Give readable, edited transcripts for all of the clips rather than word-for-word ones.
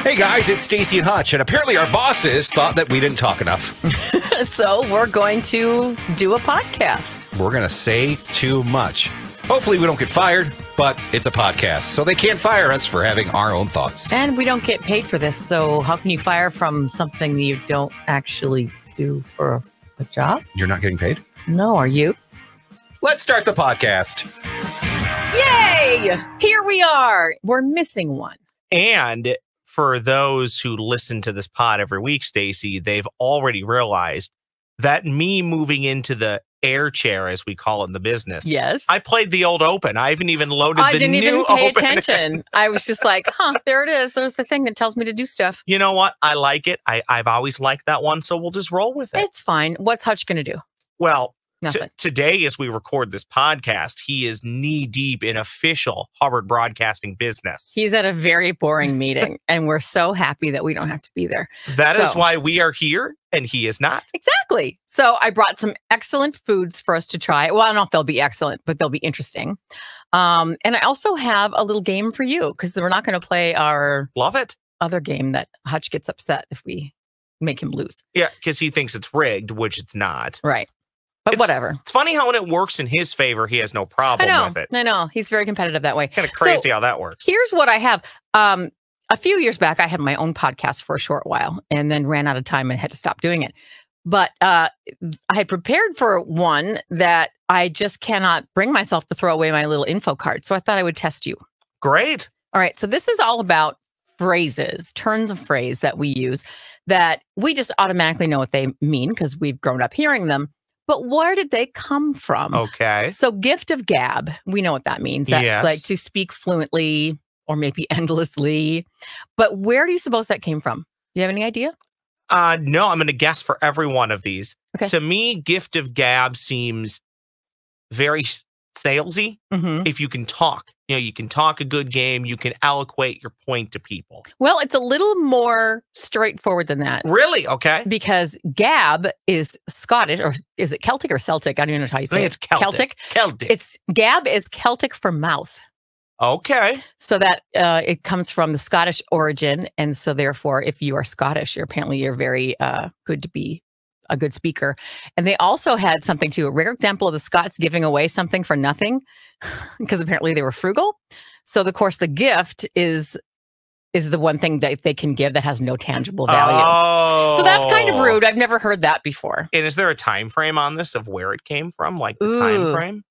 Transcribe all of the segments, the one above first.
Hey guys, it's Staci and Hutch, and apparently our bosses thought that we didn't talk enough. So we're going to do a podcast. We're going to say too much. Hopefully we don't get fired, but it's a podcast, so they can't fire us for having our own thoughts. And we don't get paid for this, so how can you fire from something that you don't actually do for a job? You're not getting paid? No, are you? Let's start the podcast. Yay! Here we are. We're missing one. And for those who listen to this pod every week, Staci, they've already realized that me moving into the air chair, as we call it in the business. Yes. I played the old open. I haven't even loaded the new open. I didn't even pay attention. I was just like, there it is. There's the thing that tells me to do stuff. You know what? I like it. I've always liked that one, so we'll just roll with it. It's fine. What's Hutch going to do? Well, nothing. Today, as we record this podcast, he is knee-deep in official Hubbard Broadcasting business. He's at a very boring meeting, and we're so happy that we don't have to be there. That is why we are here, and he is not. Exactly. So I brought some excellent foods for us to try. Well, I don't know if they'll be excellent, but they'll be interesting. And I also have a little game for you, because we're not going to play our Love it. Other game that Hutch gets upset if we make him lose. Yeah, because he thinks it's rigged, which it's not. Right. But whatever. It's funny how when it works in his favor, he has no problem with it. I know. He's very competitive that way. Kind of crazy how that works. Here's what I have. A few years back, I had my own podcast for a short while and then ran out of time and had to stop doing it. But I had prepared for one that I just cannot bring myself to throw away my little info card. So I thought I would test you. Great. All right. So this is all about phrases, turns of phrase that we use that we just automatically know what they mean because we've grown up hearing them. But where did they come from? Okay. So gift of gab, we know what that means. That's like to speak fluently or maybe endlessly. But where do you suppose that came from? Do you have any idea? No, I'm going to guess for every one of these. Okay. To me, gift of gab seems very salesy. If you can talk. You know, you can talk a good game. You can eloquate your point to people. Well, it's a little more straightforward than that. Really? Okay. Because gab is Scottish, or is it Celtic or Celtic? I don't even know how you say it. It's Celtic. Celtic. Gab is Celtic for mouth. Okay. So that it comes from the Scottish origin. And so therefore, if you are Scottish, you're very good to be a good speaker. And they also had something too, a rare example of the Scots giving away something for nothing because apparently they were frugal. So of course the gift is the one thing that they can give that has no tangible value. Oh. So that's kind of rude. I've never heard that before. And is there a time frame on this of where it came from? Like the time frame?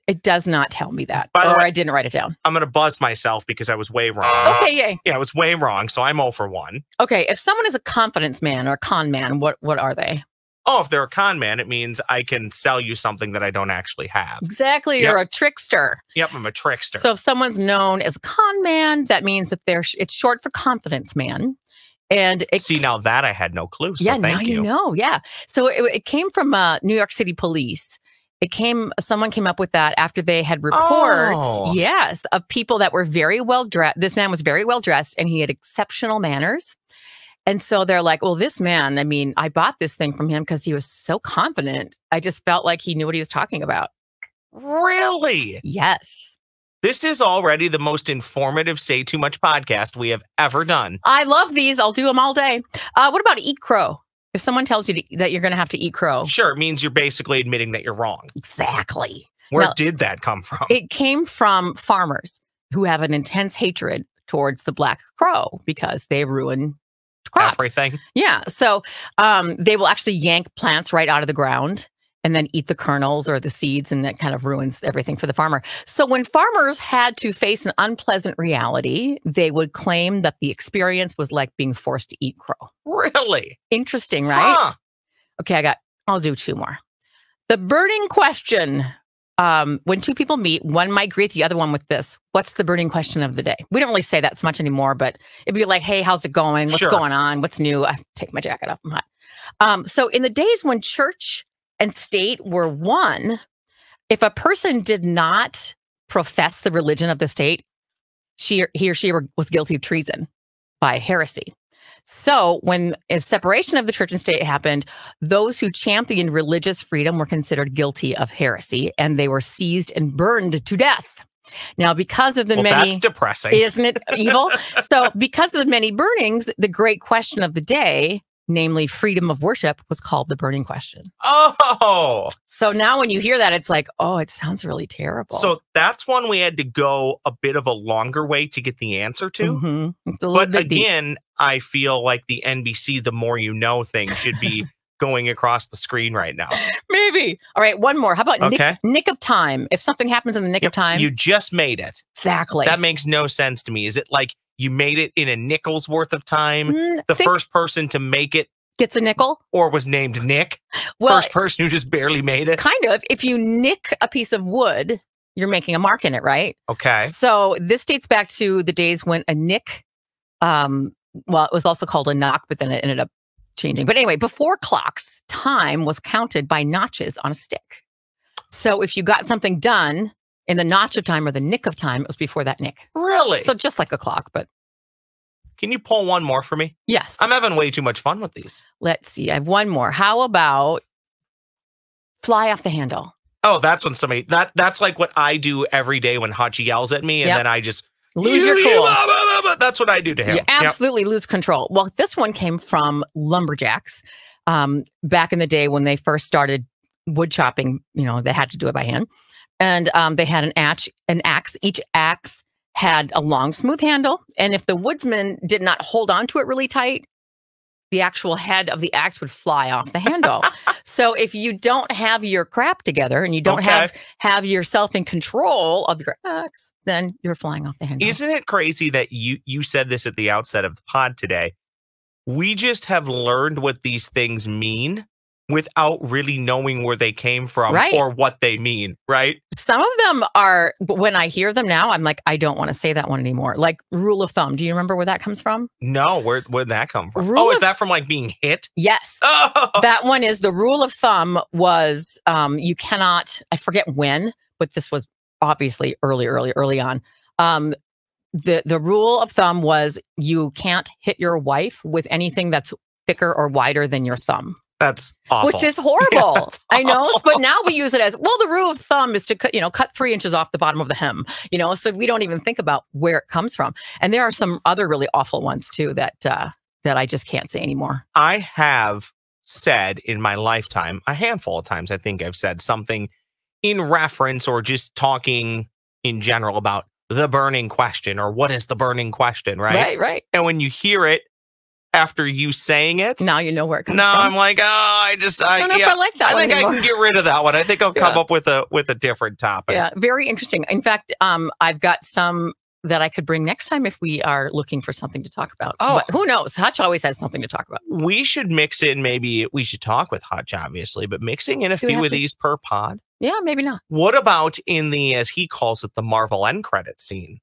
It does not tell me that. By the way, I didn't write it down. I'm going to buzz myself because I was way wrong. Okay, yay. Yeah, I was way wrong. So I'm 0 for 1. Okay, if someone is a confidence man or a con man, what are they? Oh, if they're a con man, it means I can sell you something that I don't actually have. Exactly. Yep. You're a trickster. Yep, I'm a trickster. So if someone's known as a con man, that means that it's short for confidence man. And see, now that I had no clue. So yeah, thank now you know. Yeah. So it came from New York City police. Someone came up with that after they had reports, yes, of people that were very well dressed. This man was very well dressed and he had exceptional manners. And so they're like, well, this man, I mean, I bought this thing from him because he was so confident. I just felt like he knew what he was talking about. Really? Yes. This is already the most informative Say Too Much podcast we have ever done. I love these. I'll do them all day. What about eat crow? If someone tells you that you're going to have to eat crow. Sure, it means you're basically admitting that you're wrong. Exactly. Where did that come from? It came from farmers who have an intense hatred towards the black crow because they ruin crops. Everything. Yeah. So they will actually yank plants right out of the ground and then eat the kernels or the seeds, and that kind of ruins everything for the farmer. So when farmers had to face an unpleasant reality, they would claim that the experience was like being forced to eat crow. Really? Interesting, right? Huh. Okay, I'll do 2 more. The burning question. When 2 people meet, one might greet the other one with this: what's the burning question of the day? We don't really say that so much anymore, but it'd be like, hey, how's it going? What's going on? What's new? I have to take my jacket off. I'm hot. So in the days when church and state were one, if a person did not profess the religion of the state, he or she was guilty of treason by heresy. So when a separation of the church and state happened, those who championed religious freedom were considered guilty of heresy, and they were seized and burned to death. Now, because of the Well, many, that's depressing. isn't it evil? So, because of the many burnings, the great question of the day, namely freedom of worship, was called the burning question. Oh, So now when you hear that, it's like, oh, it sounds really terrible. so that's one we had to go a bit of a longer way to get the answer to. Mhm. It's a little But bit deep. again, I feel like the NBC, the more you know thing should be going across the screen right now. Maybe. All right, one more. How about Okay. nick of time? If something happens in the nick of time. You just made it. Exactly. That makes no sense to me. Is it like you made it in a nickel's worth of time? The Think first person to make it gets a nickel? or was named Nick? Well, First person who just barely made it? kind of. If you nick a piece of wood, you're making a mark in it, right? Okay. So this dates back to the days when a nick, well, it was also called a knock, but then it ended up changing. But anyway, before clocks, time was counted by notches on a stick. So if you got something done in the notch of time or the nick of time, it was before that nick. Really? So just like a clock, but Can you pull one more for me? yes. I'm having way too much fun with these. Let's see. I have one more. How about fly off the handle? Oh, that's when somebody that's like what I do every day when Hachi yells at me, and Yep. then I just Lose your cool. That's what I do to him. You absolutely lose control. Well, this one came from lumberjacks back in the day when they first started wood chopping. You know, they had to do it by hand, and they had an axe. Each axe had a long, smooth handle, and if the woodsman did not hold on to it really tight, the actual head of the axe would fly off the handle. So if you don't have your crap together and you don't have yourself in control of your axe, then you're flying off the handle. Isn't it crazy that you said this at the outset of the pod today? We just have learned what these things mean without really knowing where they came from Right. or what they mean, right? Some of them are, when I hear them now, I'm like, I don't want to say that one anymore. Like rule of thumb. Do you remember where that comes from? No, where'd that come from? Rule Is of- that from like being hit? Yes. Oh, That one is the rule of thumb was you cannot, I forget when, but this was obviously early on. The rule of thumb was you can't hit your wife with anything that's thicker or wider than your thumb. that's awful. Which is horrible. Yeah, that's I know, awful. but now we use it as, well, the rule of thumb is to cut 3 inches off the bottom of the hem, so we don't even think about where it comes from. And there are some other really awful ones too that I just can't say anymore. I have said in my lifetime, a handful of times, I think I've said something in reference or just talking in general about the burning question or what is the burning question, right? Right. And when you hear it after you saying it, Now you know where it comes no, from. I'm like, I don't know if I like that I one think anymore. I can get rid of that one. I think I'll come Yeah. up with a different topic. Yeah, very interesting. In fact, I've got some that I could bring next time if we are looking for something to talk about. Oh. But who knows? Hutch always has something to talk about. We should mix in, maybe we should talk with Hutch, obviously, but mixing in a Do we few have of to? these per pod. Yeah, maybe not. What about in the, as he calls it, the Marvel end credit scene?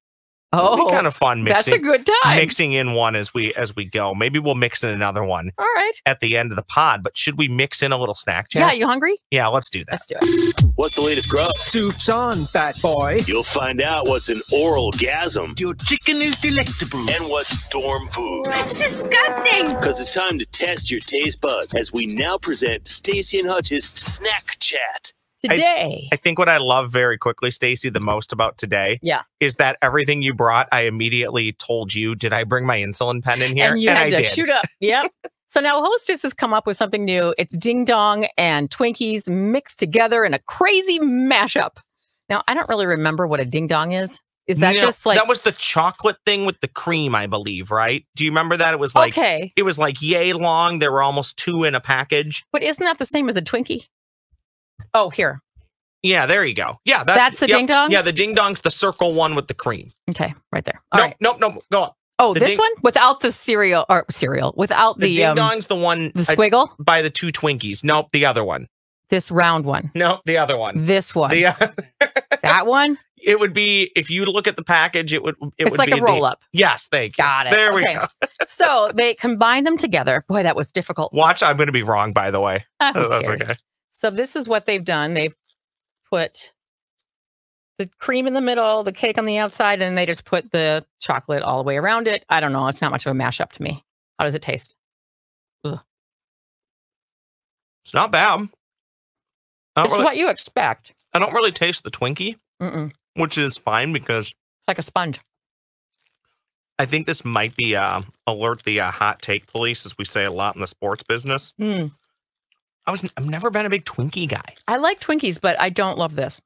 Oh, It'd be kind of fun that's a mixing good time. mixing in one as we go. Maybe we'll mix in another one All right. at the end of the pod. But should we mix in a little snack chat? Yeah, you hungry? Yeah, let's do that. Let's do it. What's the latest grub? Soup's on, fat boy. You'll find out what's an oral gasm Your chicken is delectable. and what's dorm food. That's disgusting! Because it's time to test your taste buds as we now present Staci and Hutch's Snack Chat. Today. I think what I love very quickly, Stacy, the most about today, Yeah. is that everything you brought, I immediately told you, did I bring my insulin pen in here? And you had I to did. shoot up. Yep. So now Hostess has come up with something new. It's Ding Dong and Twinkies mixed together in a crazy mashup. Now, I don't really remember what a Ding Dong is. Is that No, just like, that was the chocolate thing with the cream, I believe, right? Do you remember that? It was like okay, it was like yay long. There were almost 2 in a package. but isn't that the same as a Twinkie? Oh, here. Yeah, there you go. Yeah, That's the yep. Ding Dong? Yeah, the Ding Dong's the circle one with the cream. Okay, right there. All right. Nope, go on. Oh, the this Ding- one? Without the cereal, without The the Ding Dong's the one the squiggle? by the 2 Twinkies. Nope, the other one. This round one. Nope, the other one. This one. The That one? it would be, if you look at the package, it would It's like be a roll up. Yes, thank you. Got it. There we Okay. go. So they combine them together. Boy, that was difficult. Watch, I'm going to be wrong, by the way. Who That's cares? okay. So this is what they've done. They've put the cream in the middle, the cake on the outside, and they just put the chocolate all the way around it. I don't know. It's not much of a mashup to me. How does it taste? It's not bad. It's what you expect. I don't really taste the Twinkie. Mm-mm. which is fine because It's like a sponge. I think this might be alert the hot take police, as we say a lot in the sports business. Mm. I've never been a big Twinkie guy. I like Twinkies, but I don't love this.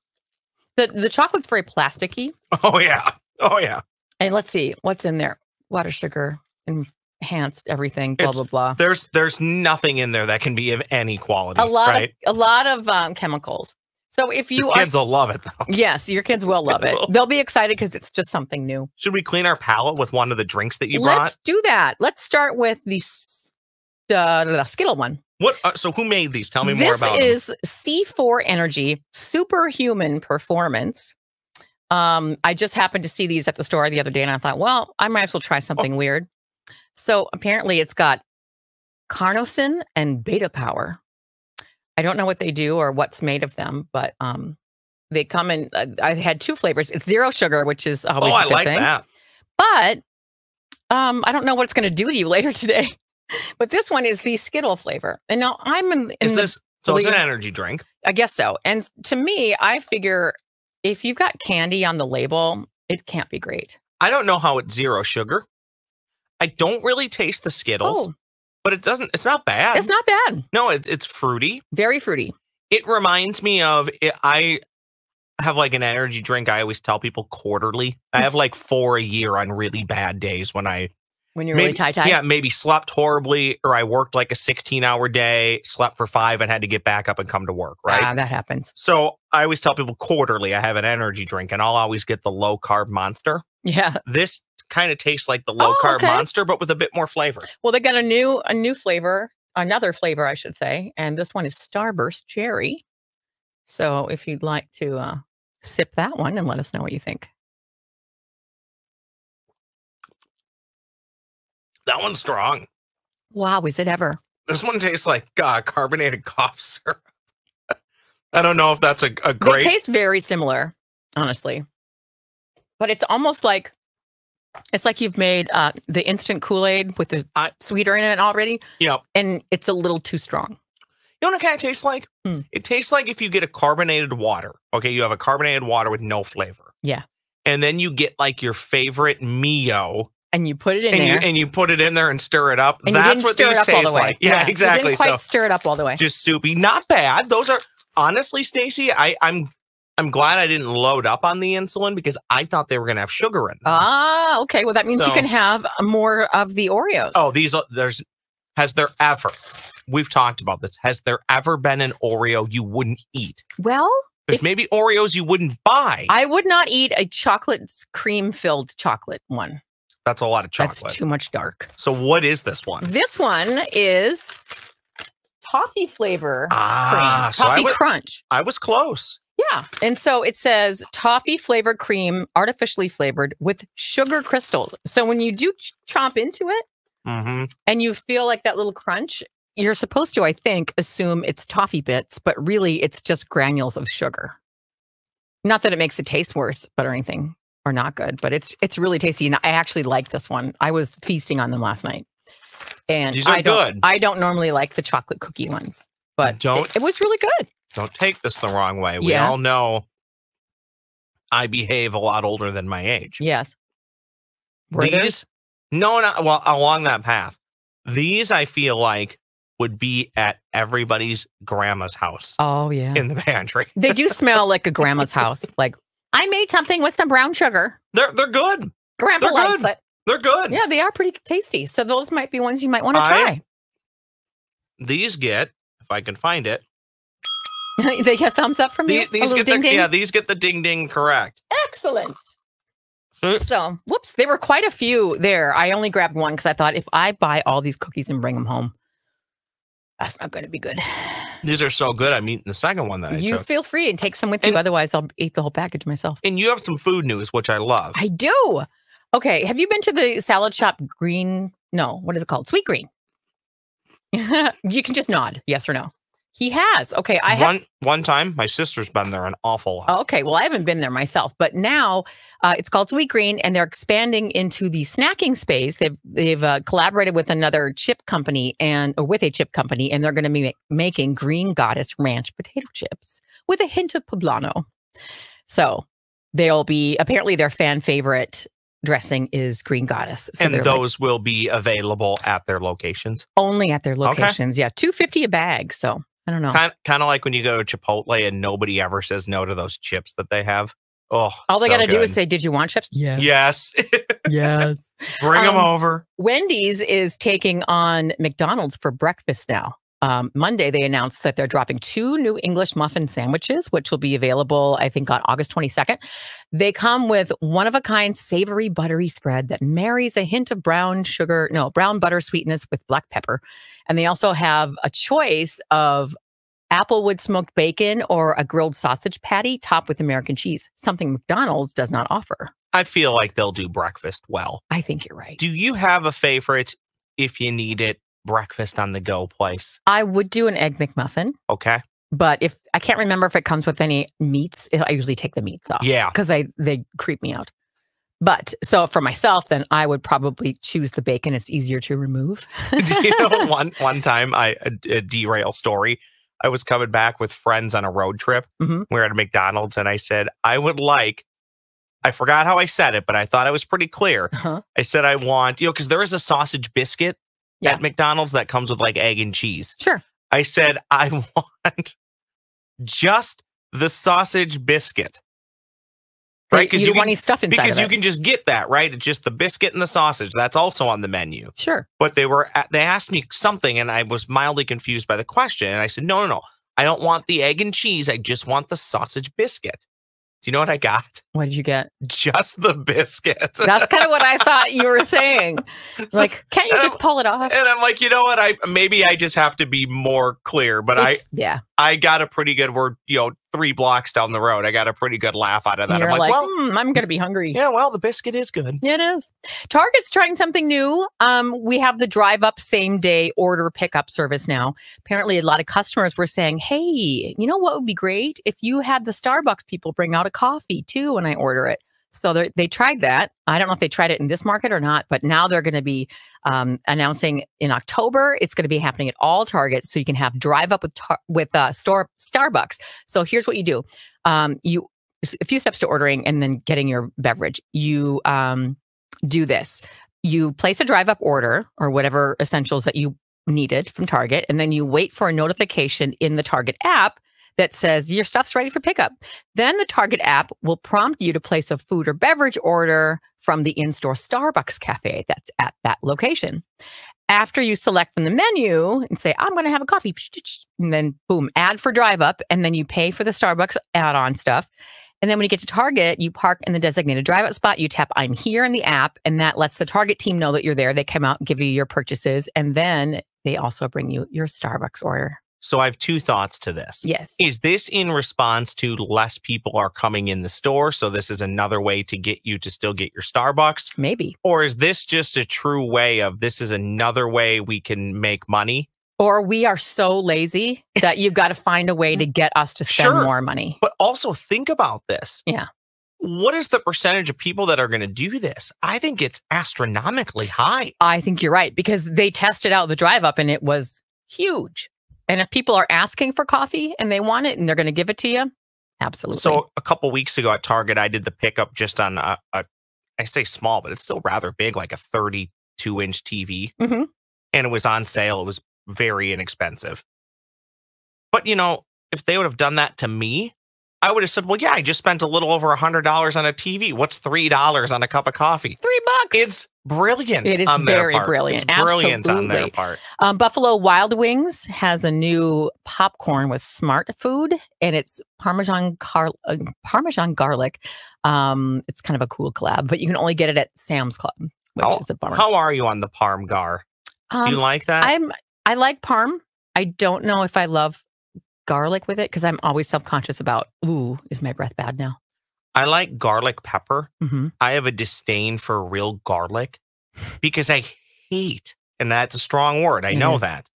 The chocolate's very plasticky. Oh yeah. And let's see what's in there. Water, sugar, enhanced everything. Blah blah blah. There's nothing in there that can be of any quality. A lot right? of chemicals. So if you Your kids will love it though. yes, your kids will love it. They'll be excited because it's just something new. Should we clean our palate with one of the drinks that you brought? Let's do that. Let's start with the Skittle one. What? So who made these? Tell me more about This is C4 Energy Superhuman Performance. I just happened to see these at the store the other day, and I thought, well, I might as well try something weird. So apparently, it's got carnosine and beta power. I don't know what they do or what's made of them, but they come in. I had 2 flavors. It's 0 sugar, which is always a good like thing. that. But I don't know what it's going to do to you later today. But this one is the Skittle flavor. And now I'm in Is the this so? It's an energy drink. I guess so. And to me, I figure if you've got candy on the label, it can't be great. I don't know how it's 0 sugar. I don't really taste the Skittles, but it's not bad. It's not bad. No, it's fruity. Very fruity. It reminds me of I have like an energy drink. I always tell people quarterly. I have like 4 a year on really bad days when you're really tight. Yeah, maybe slept horribly, or I worked like a 16-hour day, slept for 5 and had to get back up and come to work, right? That happens. So I always tell people quarterly I have an energy drink, and I'll always get the low-carb Monster. Yeah. This kind of tastes like the low-carb Monster, but with a bit more flavor. Well, they got a new flavor, another flavor, I should say, and this one is Starburst Cherry. So if you'd like to sip that one and let us know what you think. That one's strong. Wow, is it ever? This one tastes like carbonated cough syrup. I don't know if that's a great... They taste very similar, honestly. But it's almost like, it's like you've made the instant Kool-Aid with the sweeter in it already. Yep. And it's a little too strong. You know what it kind of tastes like? It tastes like if you get a carbonated water. Okay, you have a carbonated water with no flavor. Yeah. And then you get like your favorite Mio. And you put it in there. And you put it in there and stir it up. And that's what these taste like. Yeah, exactly. You didn't quite stir it up all the way. Just soupy. Not bad. Those are, honestly, Staci, I'm glad I didn't load up on the insulin because I thought they were going to have sugar in them. Ah, okay. Well, that means you can have more of the Oreos. Oh, has there ever, we've talked about this, has there ever been an Oreo you wouldn't eat? Well, there's maybe Oreos you wouldn't buy. I would not eat a chocolate cream-filled chocolate one. That's a lot of chocolate. That's too much dark. So what is this one? This one is toffee flavor cream. So Toffee crunch. I was close. Yeah. And so it says toffee flavored cream, artificially flavored with sugar crystals. So when you do chomp into it and you feel like that little crunch, you're supposed to, I think, assume it's toffee bits, but really it's just granules of sugar. Not that it makes it taste worse, but or anything. Or not good, but it's really tasty. And I actually like this one. I was feasting on them last night. And these are good. I don't normally like the chocolate cookie ones, but it was really good. Don't take this the wrong way. We all know I behave a lot older than my age. Yes. Well, along that path. These I feel like would be at everybody's grandma's house. Oh, yeah. In the pantry. They do smell like a grandma's house. Like, I made something with some brown sugar. They're good. Grandpa likes it. They're good. Yeah, they are pretty tasty. So those might be ones you might want to try. These get, if I can find it. They get thumbs up from you? These get these get the ding ding correct. Excellent. So, whoops, there were quite a few there. I only grabbed one because I thought if I buy all these cookies and bring them home, that's not going to be good. These are so good. I'm eating the second one that I took. You feel free and take some with you. Otherwise, I'll eat the whole package myself. And you have some food news, which I love. I do. Okay. Have you been to the salad shop what is it called? Sweet Green. You can just nod. Yes or no. He has. Okay. One time, my sister's been there an awful lot. Okay. Well, I haven't been there myself, but now it's called Sweet Green, and they're expanding into the snacking space. They've collaborated with another chip company and they're going to be making Green Goddess Ranch potato chips with a hint of poblano. So they'll be, apparently their fan favorite dressing is Green Goddess. So and those will be available at their locations? Only at their locations. Yeah. $2.50 a bag. So I don't know. Kind of like when you go to Chipotle and nobody ever says no to those chips that they have. Oh, all they so got to do good. is say, "Did you want chips?" Yes. Yes. Bring them over. Wendy's is taking on McDonald's for breakfast now. Monday, they announced that they're dropping 2 new English muffin sandwiches, which will be available, I think, on August 22nd. They come with one-of-a-kind savory buttery spread that marries a hint of brown butter sweetness with black pepper. And they also have a choice of applewood smoked bacon or a grilled sausage patty topped with American cheese, something McDonald's does not offer. I feel like they'll do breakfast well. I think you're right. Do you have a favorite, if you need it, breakfast on the go place? I would do an Egg McMuffin. Okay. But if I can't remember if it comes with any meats, I usually take the meats off. Yeah. Because they creep me out. But so for myself, then I would probably choose the bacon. It's easier to remove. Do you know one time a derail story? I was coming back with friends on a road trip. Mm-hmm. We were at a McDonald's and I said, I forgot how I said it, but I thought I was pretty clear. Uh-huh. I said, I want, because there is a sausage biscuit at McDonald's that comes with like egg and cheese. Sure. I said, I want just the sausage biscuit. Right? Because you don't want any stuff inside because of you it. can just get that, right? It's just the biscuit and the sausage. That's also on the menu. Sure. But they asked me something and I was mildly confused by the question. And I said, no. I don't want the egg and cheese. I just want the sausage biscuit. Do you know what I got? What did you get? Just the biscuit. That's kind of what I thought you were saying. Like, can't you just pull it off? And I'm like, you know what? Maybe I just have to be more clear. But I got a pretty good word, 3 blocks down the road. I got a pretty good laugh out of that. You're I'm like, well, I'm going to be hungry. Yeah, well, the biscuit is good. It is. Target's trying something new. We have the drive up same day order pickup service now. Apparently, a lot of customers were saying, hey, you know what would be great if you had the Starbucks people bring out a coffee too when I order it. So they tried that. I don't know if they tried it in this market or not, but now they're going to be announcing in October. It's going to be happening at all Targets, so you can have drive up with Starbucks. So here's what you do: you a few steps to ordering and then getting your beverage. You do this: you place a drive up order or whatever essentials that you needed from Target, and then you wait for a notification in the Target app that says your stuff's ready for pickup. Then the Target app will prompt you to place a food or beverage order from the in-store Starbucks cafe that's at that location. After you select from the menu and say, I'm going to have a coffee, and then boom, add for drive up, and then you pay for the Starbucks add-on stuff. And then when you get to Target, you park in the designated drive-up spot, you tap I'm here in the app, and that lets the Target team know that you're there. They come out and give you your purchases, and then they also bring you your Starbucks order. So I have 2 thoughts to this. Yes. Is this in response to less people are coming in the store? So this is another way to get you to still get your Starbucks? Maybe. Or is this just a true way of this is another way we can make money? Or we are so lazy that you've got to find a way to get us to spend more money. But also think about this. Yeah. What is the percentage of people that are going to do this? I think it's astronomically high. I think you're right, because they tested out the drive up and it was huge. And if people are asking for coffee and they want it and they're going to give it to you, absolutely. So a couple weeks ago at Target, I did the pickup just on I say small, but it's still rather big, like a 32-inch TV. Mm-hmm. And it was on sale. It was very inexpensive. But, if they would have done that to me, I would have said, well, yeah, I just spent a little over $100 on a TV. What's $3 on a cup of coffee? $3. It's brilliant. It is very brilliant. It's brilliant on their Absolutely. part. Buffalo Wild Wings has a new popcorn with smart food, and it's Parmesan garlic. It's kind of a cool collab, but you can only get it at Sam's Club, which is a bummer. How are you on the Parm Gar? Do you like that? I like Parm. I don't know if I love garlic with it because I'm always self-conscious about, is my breath bad now? I like garlic pepper. Mm-hmm. I have a disdain for real garlic because I hate, and that's a strong word, I know that.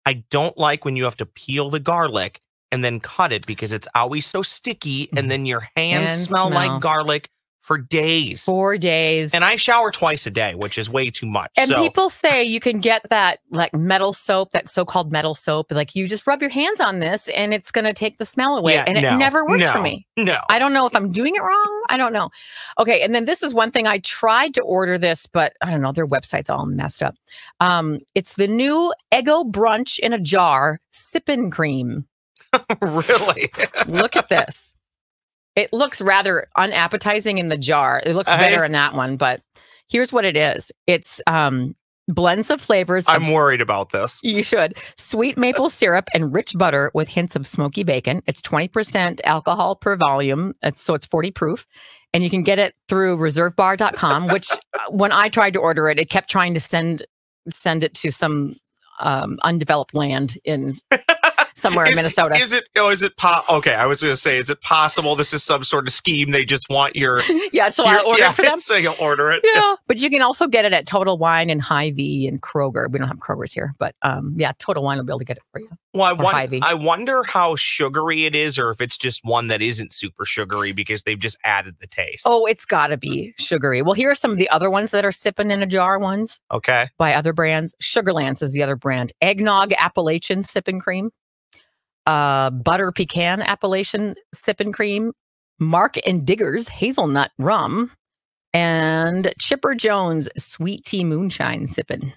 I don't like when you have to peel the garlic and then cut it because it's always so sticky and then your hands smell like garlic for days. 4 days. And I shower twice a day, which is way too much. And people say you can get that like metal soap, that so-called metal soap. Like you just rub your hands on this and it's going to take the smell away. Yeah, and it never works for me. No. I don't know if I'm doing it wrong. I don't know. Okay. And then this is one thing I tried to order this, but I don't know. Their website's all messed up. It's the new Eggo Brunch in a Jar Sippin' Cream. Really? Look at this. It looks rather unappetizing in the jar. It looks better in that one, but here's what it is. It's blends of flavors. I'm worried about this. You should. Sweet maple syrup and rich butter with hints of smoky bacon. It's 20% alcohol per volume. So it's 40 proof. And you can get it through reservebar.com, which when I tried to order it, it kept trying to send it to some undeveloped land in somewhere in Minnesota. Okay, I was going to say, is it possible this is some sort of scheme? They just want your... Yeah, so I'll order it for them. So you'll order it. Yeah, but you can also get it at Total Wine and Hy-Vee and Kroger. We don't have Kroger's here, but yeah, Total Wine will be able to get it for you. Well, I wonder how sugary it is, or if it's just one that isn't super sugary because they've just added the taste. Oh, it's got to be sugary. Well, here are some of the other ones that are sipping in a jar ones. Okay. By other brands. Sugarlands is the other brand. Eggnog Appalachian Sipping Cream. Butter Pecan Appalachian Sippin' Cream, Mark and Digger's Hazelnut Rum, and Chipper Jones Sweet Tea Moonshine Sippin'.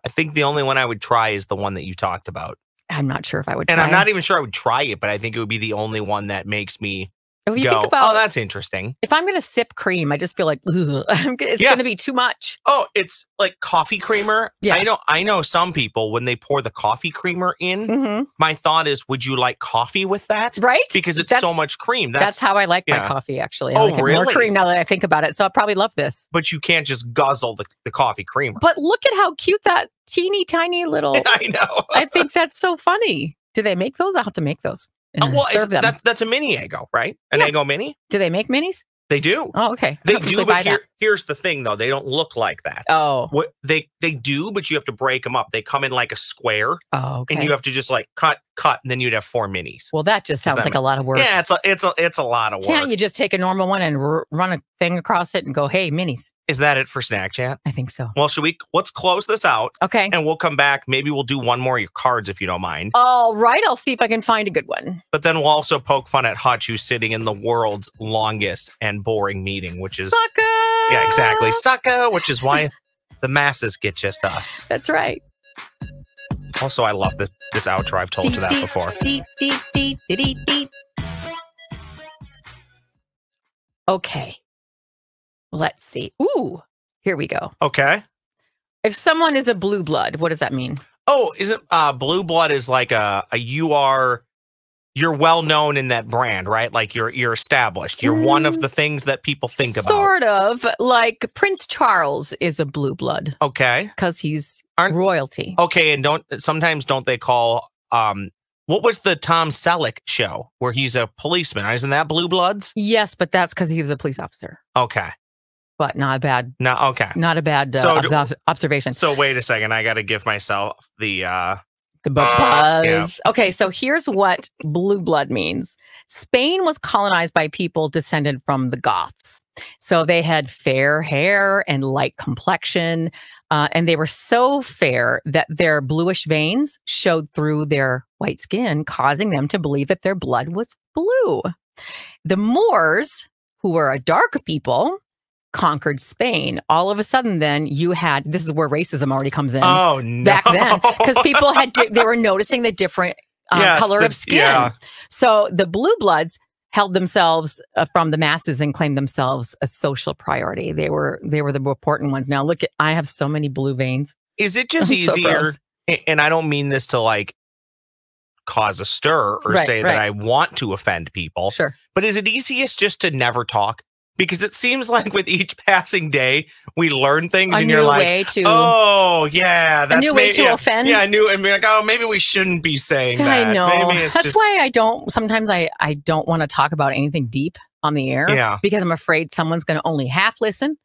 I think the only one I would try is the one that you talked about. I'm not sure if I would try it. And I'm not it. even sure I would try it, but I think it would be the only one that makes me If you go, think about, oh, that's interesting. If I'm going to sip cream, I just feel like it's going to be too much. Oh, it's like coffee creamer. Yeah. I know some people, when they pour the coffee creamer in, my thought is, would you like coffee with that? Right. Because it's so much cream. That's how I like my coffee, actually. I Oh, like it really? more cream now that I think about it. So I probably love this. But you can't just guzzle the coffee creamer. But look at how cute that teeny tiny little... I know. I think that's so funny. Do they make those? I'll have to make those. Well, serve them. That's a mini Eggo, right? An Eggo mini? Do they make minis? They do. Oh, okay. They do, but here's the thing, though. They don't look like that. Oh. What they do, but you have to break them up. They come in like a square. Oh, okay. And you have to just like cut, and then you'd have 4 minis. Well, that just sounds like a lot of work. Yeah, it's a lot of work. Can't you just take a normal one and run a thing across it and go, hey, minis? Is that it for Snack Chat? I think so. Well, let's close this out. Okay. And we'll come back. Maybe we'll do one more of your cards if you don't mind. All right. I'll see if I can find a good one. But then we'll also poke fun at Hutch, who's sitting in the world's longest and boring meeting, which is... Sucker! Yeah, exactly. Sucker, which is why the masses get just us. That's right. Also, I love this outro. I've told you that before. Okay. Let's see. Ooh, here we go. Okay. If someone is a blue blood, what does that mean? Oh, isn't blue blood is like you're well known in that brand, right? Like you're established. You're one of the things that people think about. Sort of. Like Prince Charles is a blue blood. Okay. Because he's royalty. Okay, and sometimes don't they call what was the Tom Selleck show where he's a policeman? Isn't that Blue Bloods? Yes, but that's because he was a police officer. Okay. But not a bad. No, okay. Not a bad observation. So wait a second. I got to give myself the buzz. Yeah. Okay, so here's what blue blood means. Spain was colonized by people descended from the Goths. So they had fair hair and light complexion, and they were so fair that their bluish veins showed through their white skin, causing them to believe that their blood was blue. The Moors, who were a dark people, conquered Spain. All of a sudden, then this is where racism already comes in. Oh, no. Back then, because people they were noticing the different color of skin. Yeah. So the blue bloods held themselves from the masses and claimed themselves a social priority. They were the important ones. Now look, I have so many blue veins. Is it just easier? And I don't mean this to like cause a stir or say that I want to offend people. Sure. But is it easiest just to never talk? Because it seems like with each passing day, we learn things, and you're like, "Oh, yeah, that's a new way to offend." Yeah, and be like, "Oh, maybe we shouldn't be saying that." I know. Maybe that's why I don't. Sometimes I don't want to talk about anything deep on the air. Yeah. Because I'm afraid someone's going to only half listen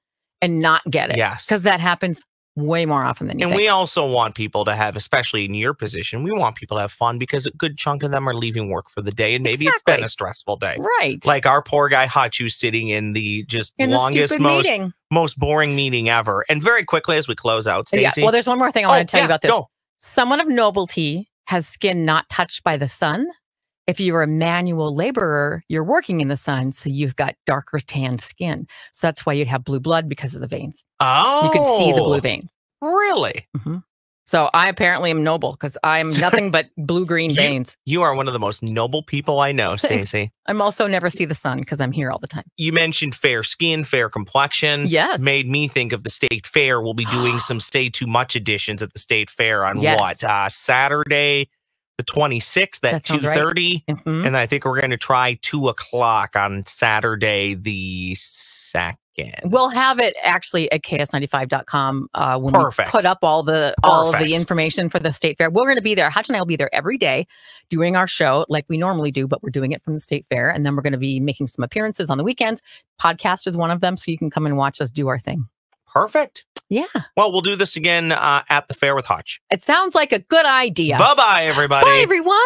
and not get it. Yes. Because that happens way more often than you And think. we also want people to have, especially in your position, we want people to have fun because a good chunk of them are leaving work for the day. And maybe it's been Exactly. a stressful day. Right. Like our poor guy Hutch, who's sitting in the just in the longest, stupid meeting. most boring meeting ever. And very quickly as we close out, Staci. Yeah. Well, there's one more thing I want to tell you about this. Go. Someone of nobility has skin not touched by the sun. If you're a manual laborer, you're working in the sun, so you've got darker tanned skin. So that's why you'd have blue blood because of the veins. Oh. You could see the blue veins. Really? Mm-hmm. So I apparently am noble because I'm nothing but blue-green veins. You are one of the most noble people I know, Thanks. Staci. I'm also never see the sun because I'm here all the time. You mentioned fair skin, fair complexion. Yes. Made me think of the state fair. We'll be doing some Stay Too Much editions at the state fair on Yes. what? Saturday, the 26th at That sounds right. 2:30. Mhm. And I think we're going to try 2:00 on Saturday, the 2nd. We'll have it actually at ks95.com when Perfect. we put up all of the Perfect. information for the state fair. We're going to be there. Hutch and I will be there every day doing our show like we normally do, but we're doing it from the state fair. And then we're going to be making some appearances on the weekends. Podcast is one of them, so you can come and watch us do our thing. Perfect. Yeah. Well, we'll do this again at the fair with Hutch. It sounds like a good idea. Bye-bye, everybody. Bye, everyone.